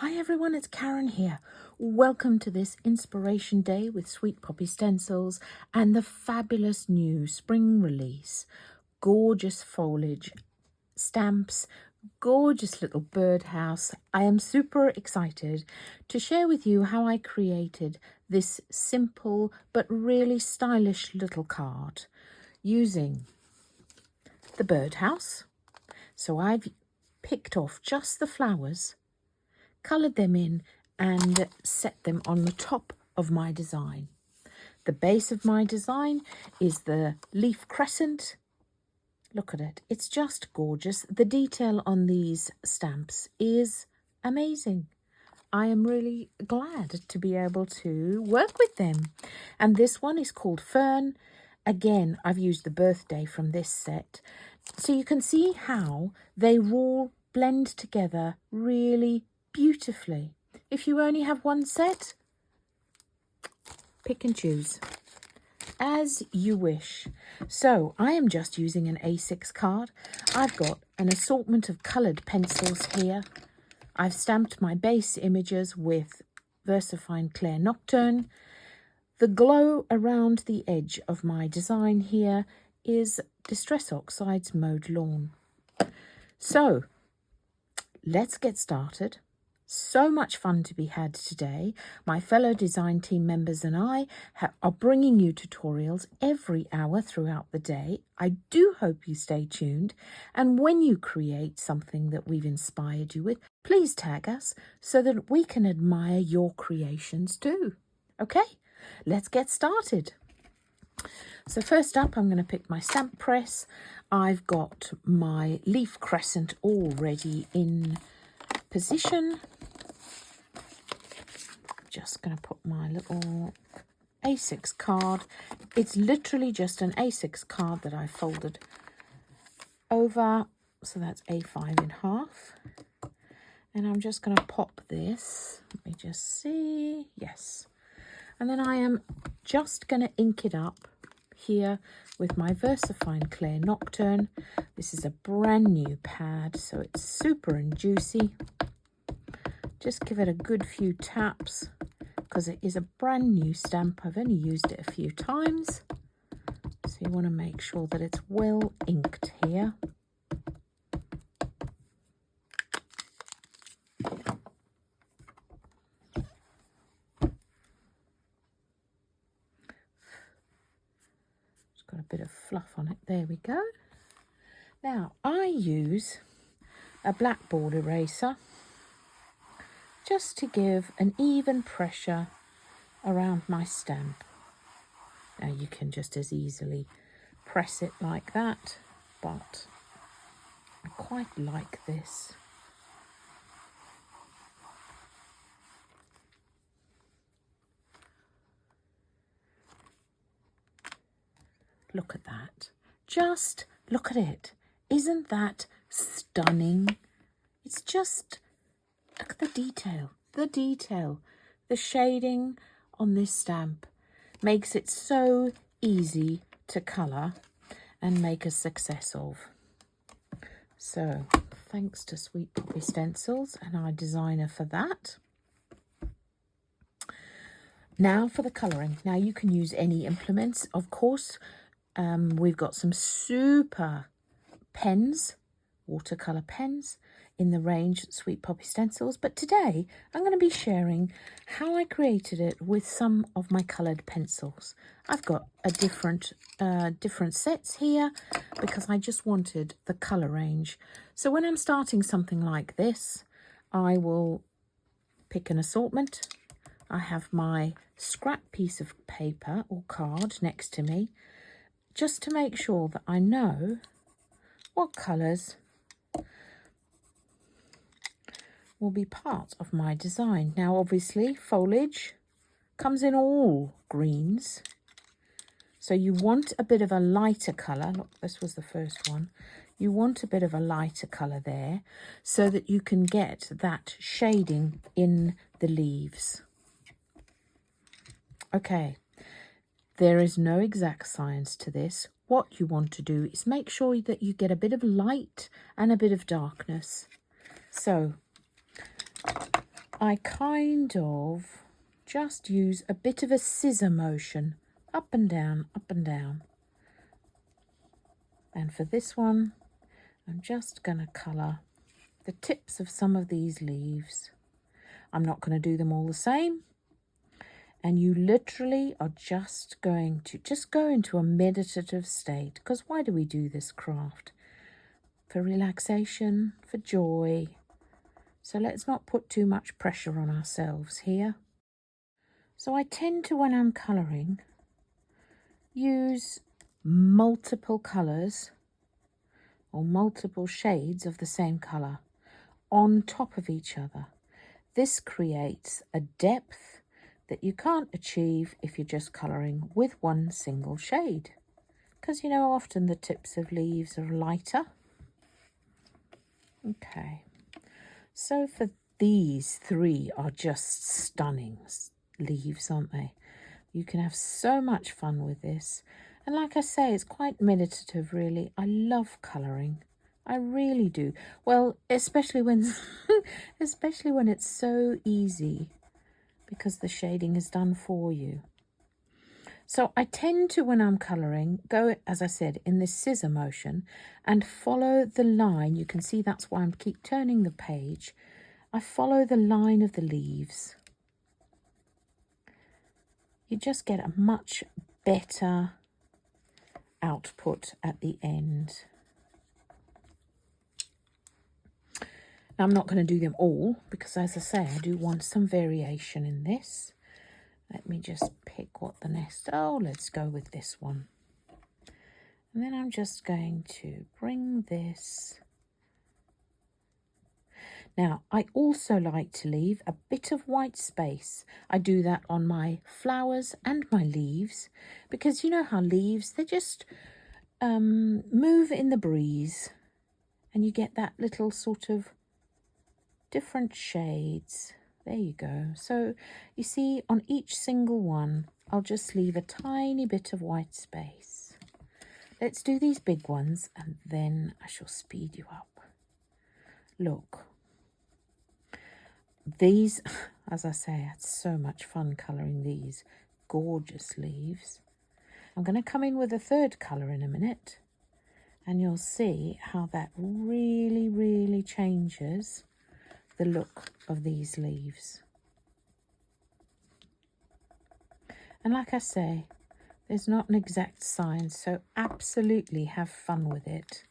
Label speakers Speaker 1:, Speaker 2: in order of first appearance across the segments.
Speaker 1: Hi everyone, it's Karen here. Welcome to this Inspiration Day with Sweet Poppy Stencils and the fabulous new spring release. Gorgeous foliage, stamps, gorgeous little birdhouse. I am super excited to share with you how I created this simple but really stylish little card using the birdhouse. So I've picked off just the flowers, coloured them in and set them on the top of my design. The base of my design is the leaf crescent. Look at it, it's just gorgeous. The detail on these stamps is amazing. I am really glad to be able to work with them. And this one is called Fern. Again, I've used the birthday from this set. So you can see how they all blend together really beautifully. If you only have one set, pick and choose as you wish. So I am just using an A6 card. I've got an assortment of coloured pencils here. I've stamped my base images with VersaFine Clair Nocturne. The glow around the edge of my design here is Distress Oxides Mauve Lawn. So let's get started. So much fun to be had today. My fellow design team members and I are bringing you tutorials every hour throughout the day. I do hope you stay tuned. And when you create something that we've inspired you with, please tag us so that we can admire your creations too. Okay, let's get started. So first up, I'm going to pick my stamp press. I've got my leaf crescent already in position. Just going to put my little A6 card. It's literally just an A6 card that I folded over, so that's A5 in half. And I'm just going to pop this. Let me just see. Yes. And then I am just going to ink it up here with my VersaFine Clair Nocturne. This is a brand new pad, so it's super and juicy. Just give it a good few taps because it is a brand new stamp. I've only used it a few times. So you want to make sure that it's well inked here. It's got a bit of fluff on it. There we go. Now I use a blackboard eraser just to give an even pressure around my stamp. Now you can just as easily press it like that, but I quite like this. Look at that. Just look at it. Isn't that stunning? It's just, look at the detail. The shading on this stamp makes it so easy to colour and make a success of. So thanks to Sweet Poppy Stencils and our designer for that. Now for the colouring. Now you can use any implements, of course. We've got some super pens, watercolour pens in the range Sweet Poppy Stencils, but today I'm going to be sharing how I created it with some of my coloured pencils. I've got a different sets here because I just wanted the colour range. So when I'm starting something like this, I will pick an assortment. I have my scrap piece of paper or card next to me, just to make sure that I know what colours will be part of my design. Now obviously foliage comes in all greens, so you want a bit of a lighter colour. Look, this was the first one. You want a bit of a lighter colour there so that you can get that shading in the leaves. Okay, there is no exact science to this. What you want to do is make sure that you get a bit of light and a bit of darkness. So I kind of just use a bit of a scissor motion, up and down, up and down. And for this one, I'm just going to colour the tips of some of these leaves. I'm not going to do them all the same. And you literally are just going to go into a meditative state. Because why do we do this craft? For relaxation, for joy. So let's not put too much pressure on ourselves here. So I tend to, when I'm colouring, use multiple colours or multiple shades of the same colour on top of each other. This creates a depth that you can't achieve if you're just colouring with one single shade. Because, you know, often the tips of leaves are lighter. Okay, so for these three are just stunning leaves, aren't they? You can have so much fun with this. And like I say, it's quite meditative, really. I love colouring. I really do. Well, especially when especially when it's so easy, because the shading is done for you. So I tend to, when I'm colouring, go, as I said, in this scissor motion and follow the line. You can see that's why I keep turning the page. I follow the line of the leaves. You just get a much better output at the end. Now, I'm not going to do them all because, as I say, I do want some variation in this. Let me just pick what the next... Oh, let's go with this one. And then I'm just going to bring this... Now, I also like to leave a bit of white space. I do that on my flowers and my leaves because you know how leaves, they just move in the breeze and you get that little sort of different shades. There you go. So you see, on each single one, I'll just leave a tiny bit of white space. Let's do these big ones and then I shall speed you up. Look. These, as I say, I had so much fun colouring these gorgeous leaves. I'm going to come in with a third colour in a minute and you'll see how that really, really changes the look of these leaves. And like I say, there's not an exact science, so absolutely have fun with it.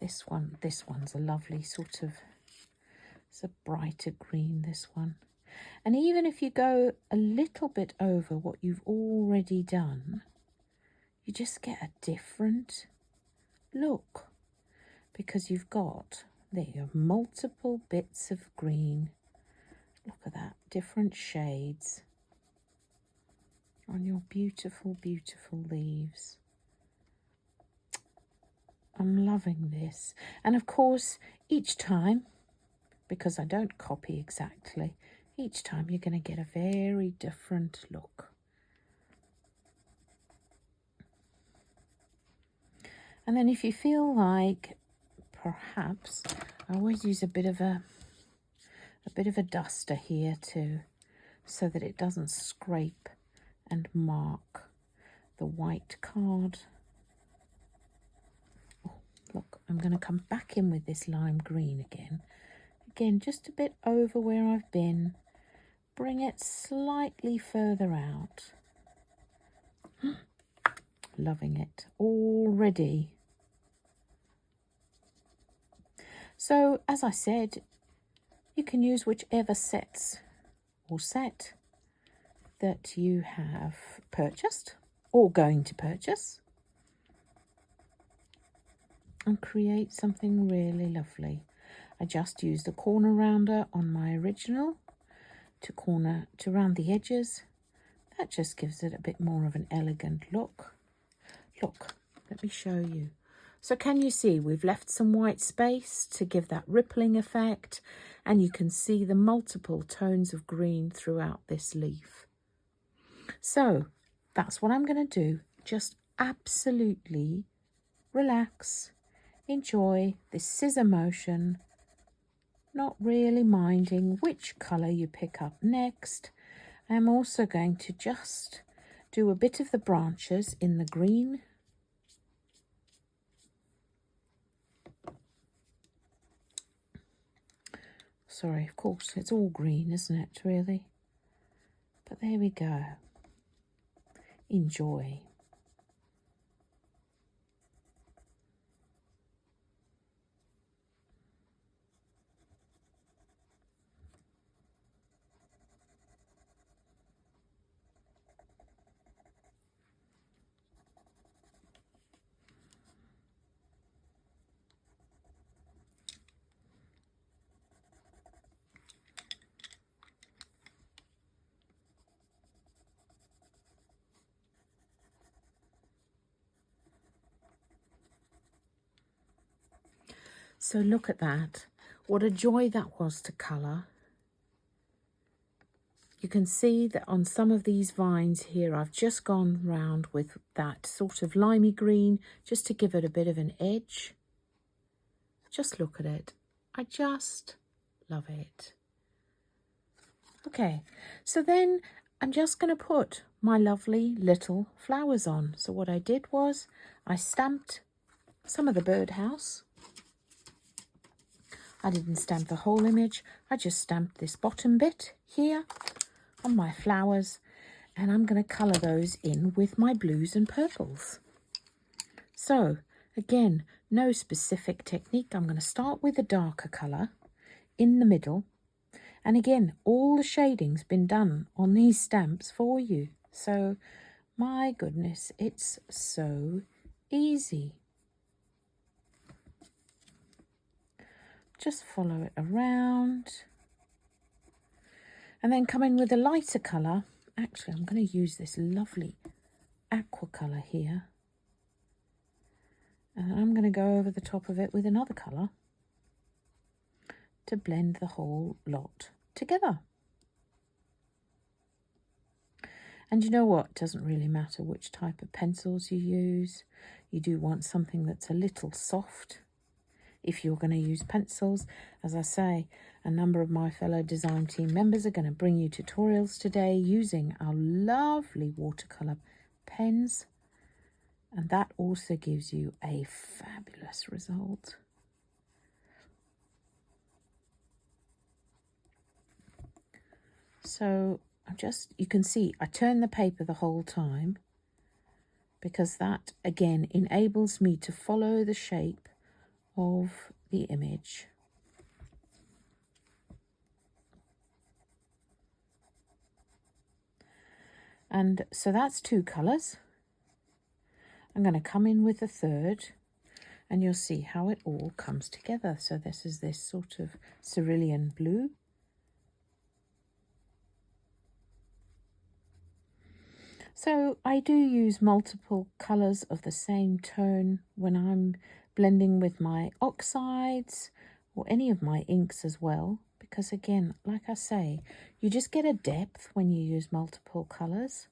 Speaker 1: This one's a lovely sort of, it's a brighter green, this one. And even if you go a little bit over what you've already done, you just get a different look because you've got, there you have multiple bits of green. Look at that, different shades on your beautiful, beautiful leaves. I'm loving this. And of course, each time, because I don't copy exactly, each time you're going to get a very different look. And then if you feel like perhaps, I always use a bit of a duster here too, so that it doesn't scrape and mark the white card. Oh, look, I'm going to come back in with this lime green again. Again, just a bit over where I've been. Bring it slightly further out. Loving it already. So, as I said, you can use whichever sets or set that you have purchased or going to purchase and create something really lovely. I just used a corner rounder on my original to round the edges. That just gives it a bit more of an elegant look. Look, let me show you. So can you see we've left some white space to give that rippling effect, and you can see the multiple tones of green throughout this leaf. So that's what I'm going to do. Just absolutely relax, enjoy this scissor motion, not really minding which colour you pick up next. I'm also going to just do a bit of the branches in the green. Sorry, of course, it's all green, isn't it, really? But there we go. Enjoy. So look at that. What a joy that was to colour. You can see that on some of these vines here, I've just gone round with that sort of limey green, just to give it a bit of an edge. Just look at it. I just love it. Okay, so then I'm just going to put my lovely little flowers on. So what I did was I stamped some of the birdhouse. I didn't stamp the whole image. I just stamped this bottom bit here on my flowers, and I'm going to colour those in with my blues and purples. So again, no specific technique. I'm going to start with a darker colour in the middle, and again, all the shading's been done on these stamps for you. So my goodness, it's so easy. Just follow it around and then come in with a lighter colour. Actually, I'm going to use this lovely aqua colour here, and I'm going to go over the top of it with another colour to blend the whole lot together. And you know what? It doesn't really matter which type of pencils you use. You do want something that's a little soft if you're going to use pencils. As I say, a number of my fellow design team members are going to bring you tutorials today using our lovely watercolour pens, and that also gives you a fabulous result. So you can see I turn the paper the whole time, because that again enables me to follow the shape of the image. And so that's two colours. I'm going to come in with a third, and you'll see how it all comes together. So this is this sort of cerulean blue. So I do use multiple colours of the same tone when I'm blending with my oxides or any of my inks as well, because again, like I say, you just get a depth when you use multiple colours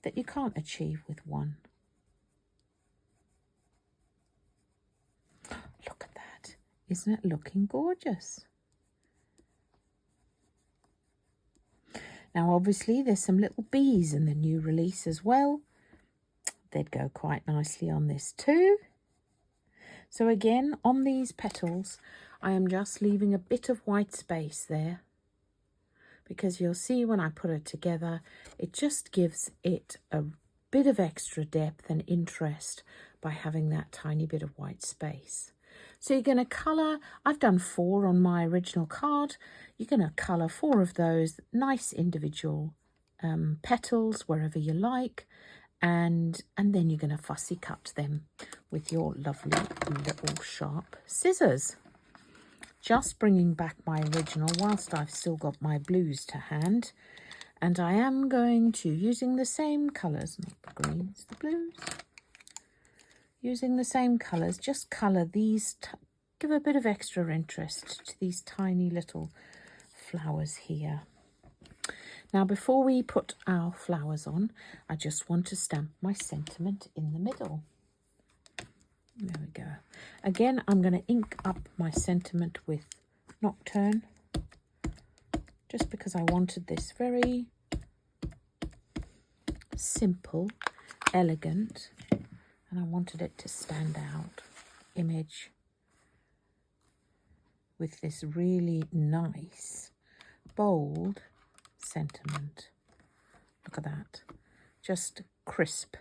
Speaker 1: that you can't achieve with one. Look at that. Isn't it looking gorgeous? Now, obviously, there's some little bees in the new release as well. They'd go quite nicely on this too. So again, on these petals, I am just leaving a bit of white space there, because you'll see when I put it together, it just gives it a bit of extra depth and interest by having that tiny bit of white space. So you're going to colour, I've done 4 on my original card. You're going to colour 4 of those nice individual petals wherever you like, and then you're going to fussy cut them with your lovely little sharp scissors. Just bringing back my original whilst I've still got my blues to hand, and I am going to, using the same colours, not the greens, the blues, using the same colours, just colour these, give a bit of extra interest to these tiny little flowers here. Now, before we put our flowers on, I just want to stamp my sentiment in the middle. There we go. Again, I'm going to ink up my sentiment with Nocturne, just because I wanted this very simple, elegant, and I wanted it to stand out image with this really nice, bold sentiment. Look at that, just crisp.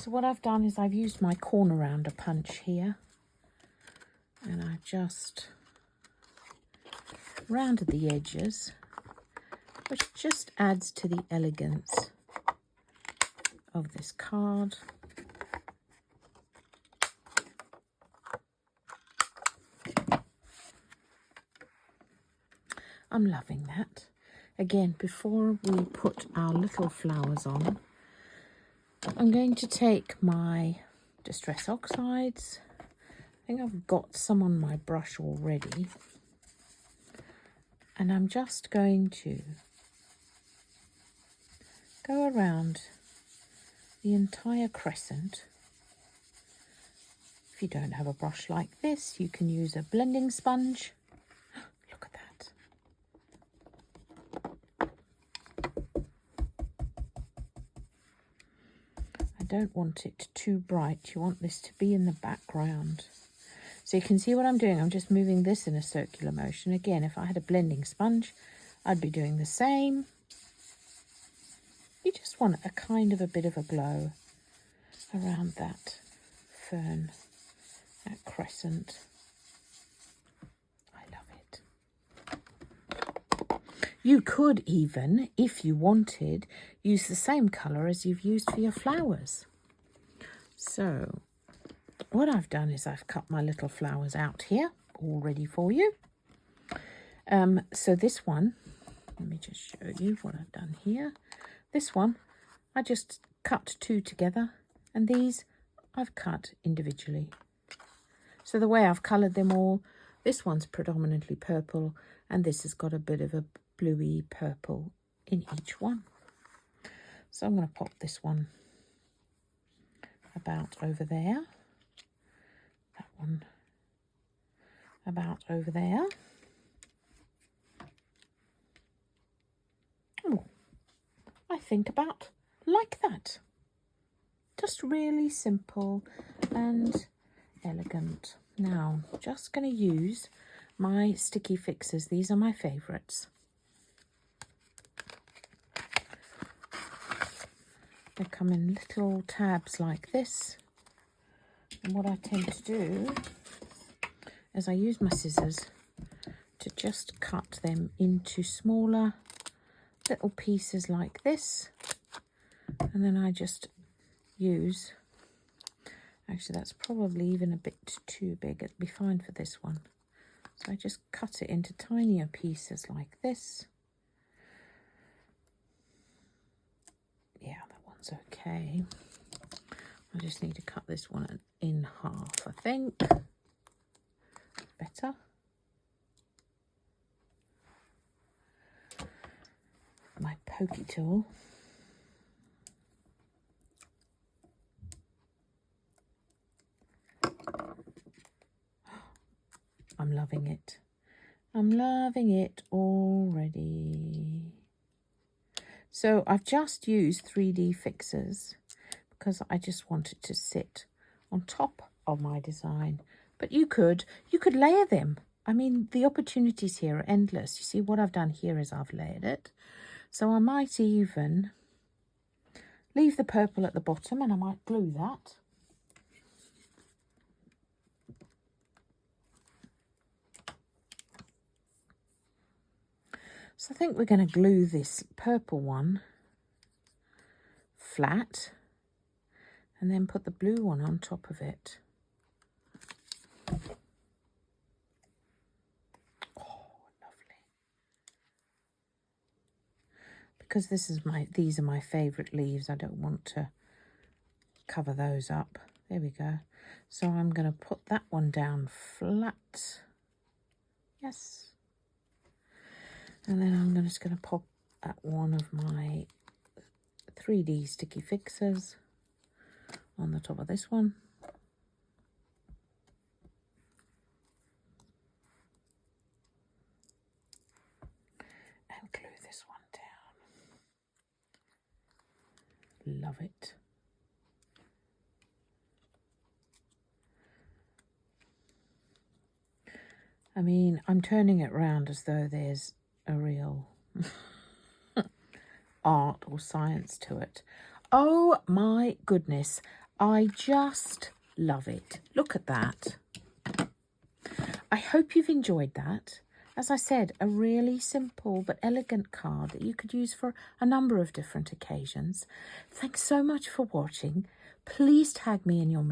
Speaker 1: So what I've done is I've used my corner rounder punch here, and I've just rounded the edges, which just adds to the elegance of this card. I'm loving that. Again, before we put our little flowers on, I'm going to take my Distress Oxides. I think I've got some on my brush already. And I'm just going to go around the entire crescent. If you don't have a brush like this, you can use a blending sponge. Look at that. I don't want it too bright. You want this to be in the background. So you can see what I'm doing. I'm just moving this in a circular motion. Again, if I had a blending sponge, I'd be doing the same. You just want a kind of a bit of a glow around that fern, that crescent. I love it. You could even, if you wanted, use the same colour as you've used for your flowers. So what I've done is I've cut my little flowers out here, all ready for you. So this one, let me just show you what I've done here. This one, I just cut two together, and these I've cut individually. So the way I've coloured them all, this one's predominantly purple, and this has got a bit of a bluey purple in each one. So I'm going to pop this one about over there. That one about over there. Oh, I think about like that. Just really simple and elegant. Now, just going to use my sticky fixers. These are my favourites. They come in little tabs like this. And what I tend to do is I use my scissors to just cut them into smaller little pieces like this. And then I just use, actually that's probably even a bit too big. It'd be fine for this one. So I just cut it into tinier pieces like this. Yeah, that one's okay. I just need to cut this one in half, I think. Better. My pokey tool. I'm loving it. I'm loving it already. So I've just used 3D fixers because I just wanted to sit on top of my design. But you could layer them. I mean, the opportunities here are endless. You see, what I've done here is I've layered it. So I might even leave the purple at the bottom, and I might glue that. So I think we're going to glue this purple one flat and then put the blue one on top of it. Oh, lovely. Because these are my favourite leaves, I don't want to cover those up. There we go. So I'm going to put that one down flat. Yes. And then I'm just going to pop at one of my 3D sticky fixers on the top of this one. Love it. I mean, I'm turning it round as though there's a real art or science to it. Oh my goodness, I just love it. Look at that. I hope you've enjoyed that. As I said, a really simple but elegant card that you could use for a number of different occasions. Thanks so much for watching. Please tag me in your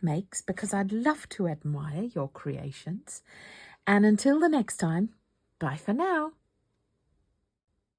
Speaker 1: makes because I'd love to admire your creations. And until the next time, bye for now.